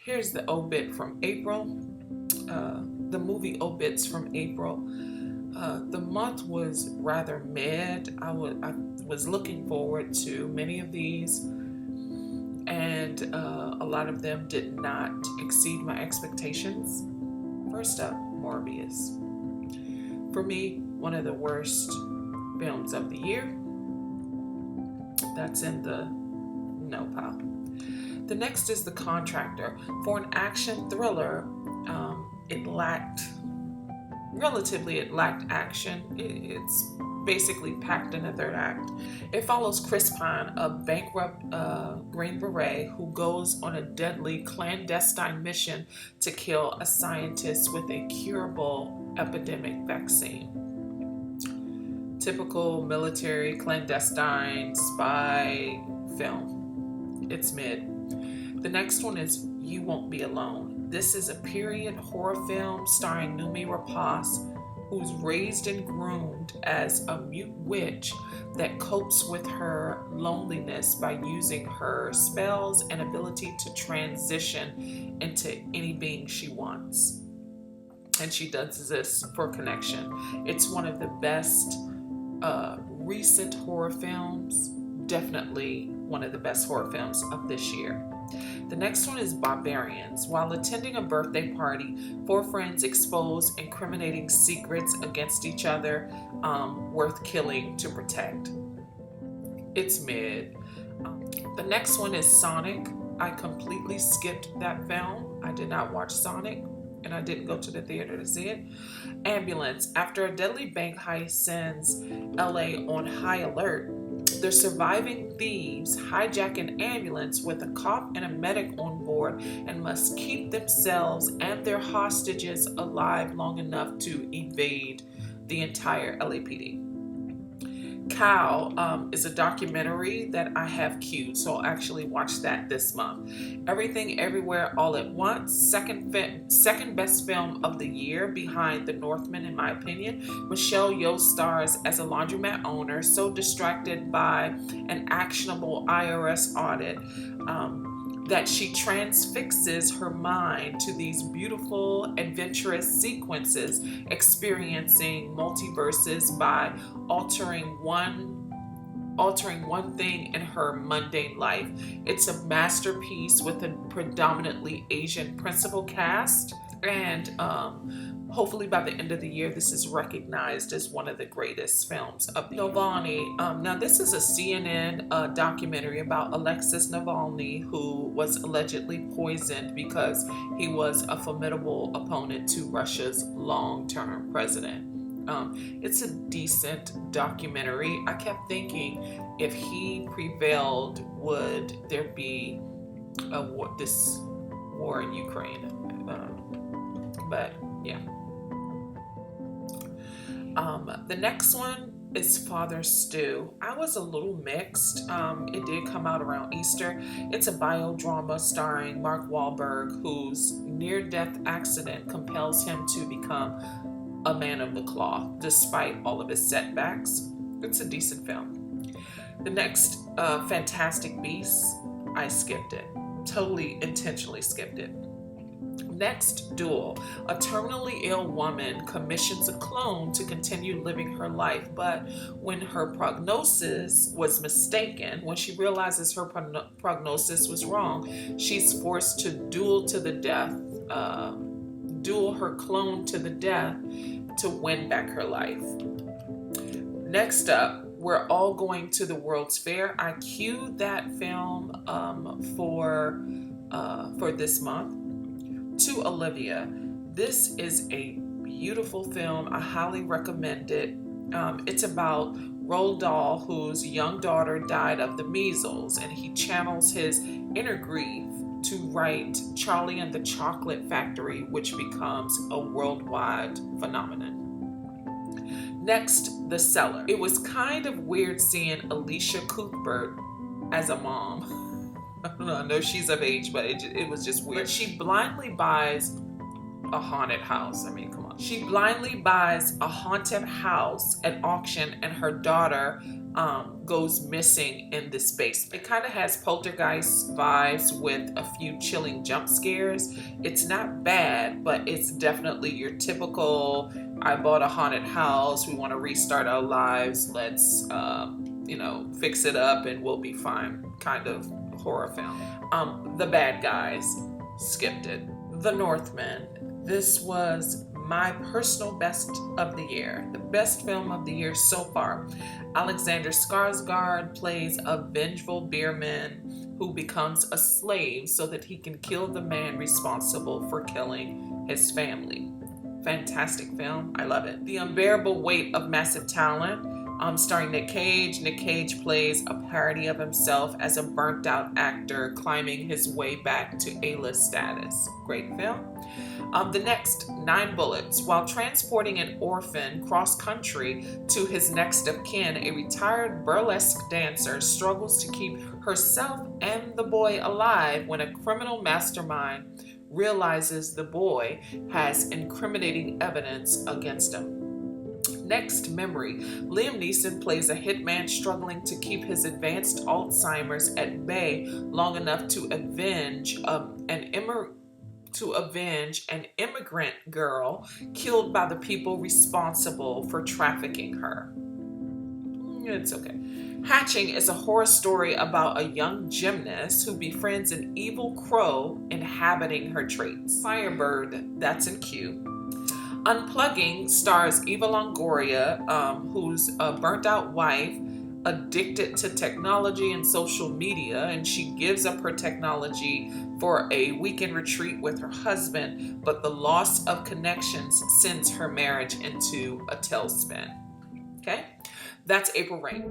Here's the obit from April. The movie obits from April. The month was rather mid. I was looking forward to many of these, and a lot of them did not exceed my expectations. First up, Morbius. For me, one of the worst films of the year. That's in the no pile. The next is The Contractor. For an action thriller, it lacked action. It's basically packed in a third act. It follows Chris Pine, a bankrupt Green Beret who goes on a deadly clandestine mission to kill a scientist with a curable epidemic vaccine. Typical military clandestine spy film. It's mid. The next one is You Won't Be Alone. This is a period horror film starring Noomi Rapace, who's raised and groomed as a mute witch that copes with her loneliness by using her spells and ability to transition into any being she wants. And she does this for connection. It's one of the best recent horror films, definitely one of the best horror films of this year. The next one is Barbarians. While attending a birthday party, four friends expose incriminating secrets against each other, worth killing to protect. It's mid. The next one is Sonic. I completely skipped that film. I did not watch Sonic, and I didn't go to the theater to see it. Ambulance. After a deadly bank heist sends LA on high alert, the surviving thieves hijack an ambulance with a cop and a medic on board and must keep themselves and their hostages alive long enough to evade the entire LAPD. Cow is a documentary that I have queued, so I'll actually watch that this month. Everything Everywhere All at Once, second best film of the year behind The Northmen, in my opinion. Michelle Yeoh stars as a laundromat owner so distracted by an actionable IRS audit that she transfixes her mind to these beautiful, adventurous sequences, experiencing multiverses by altering one thing in her mundane life. It's a masterpiece with a predominantly Asian principal cast, and hopefully by the end of the year, this is recognized as one of the greatest films of Navalny. Now, this is a CNN documentary about Alexis Navalny, who was allegedly poisoned because he was a formidable opponent to Russia's long-term president. It's a decent documentary. I kept thinking, if he prevailed, would there be this war in Ukraine? But yeah. The next one is Father Stew. I was a little mixed. It did come out around Easter. It's a biodrama starring Mark Wahlberg, whose near-death accident compels him to become a man of the cloth, despite all of his setbacks. It's a decent film. The next, Fantastic Beasts, I skipped it. Totally intentionally skipped it. Next, Duel. A terminally ill woman commissions a clone to continue living her life, but when her prognosis was mistaken, when she realizes her prognosis was wrong, she's forced to duel her clone to the death to win back her life. Next up, We're All Going to the World's Fair. I queued that film for this month. To Olivia. This is a beautiful film. I highly recommend it. It's about Roald Dahl, whose young daughter died of the measles, and he channels his inner grief to write Charlie and the Chocolate Factory, which becomes a worldwide phenomenon. Next, The Cellar. It was kind of weird seeing Alicia Cuthbert as a mom. I know she's of age, but it was just weird. But she blindly buys a haunted house. I mean, come on. She blindly buys a haunted house at auction, and her daughter goes missing in this basement. It kind of has poltergeist vibes with a few chilling jump scares. It's not bad, but it's definitely your typical, I bought a haunted house, we want to restart our lives, let's fix it up and we'll be fine kind of horror film. The Bad Guys, skipped it. The Northmen, this was my personal best of the year, the best film of the year so far. Alexander Skarsgård plays a vengeful beerman who becomes a slave so that he can kill the man responsible for killing his family. Fantastic film. I love it. The Unbearable Weight of Massive Talent, starring Nick Cage. Nick Cage plays a parody of himself as a burnt out actor climbing his way back to A-list status. Great film. The next, 9 Bullets. While transporting an orphan cross-country to his next of kin, a retired burlesque dancer struggles to keep herself and the boy alive when a criminal mastermind realizes the boy has incriminating evidence against him. Next, Memory. Liam Neeson plays a hitman struggling to keep his advanced Alzheimer's at bay long enough to avenge an immigrant girl killed by the people responsible for trafficking her. It's okay. Hatching is a horror story about a young gymnast who befriends an evil crow inhabiting her traits. Firebird, that's in Q. Unplugging stars Eva Longoria, who's a burnt-out wife addicted to technology and social media, and she gives up her technology for a weekend retreat with her husband, but the loss of connections sends her marriage into a tailspin. Okay? That's April Rain.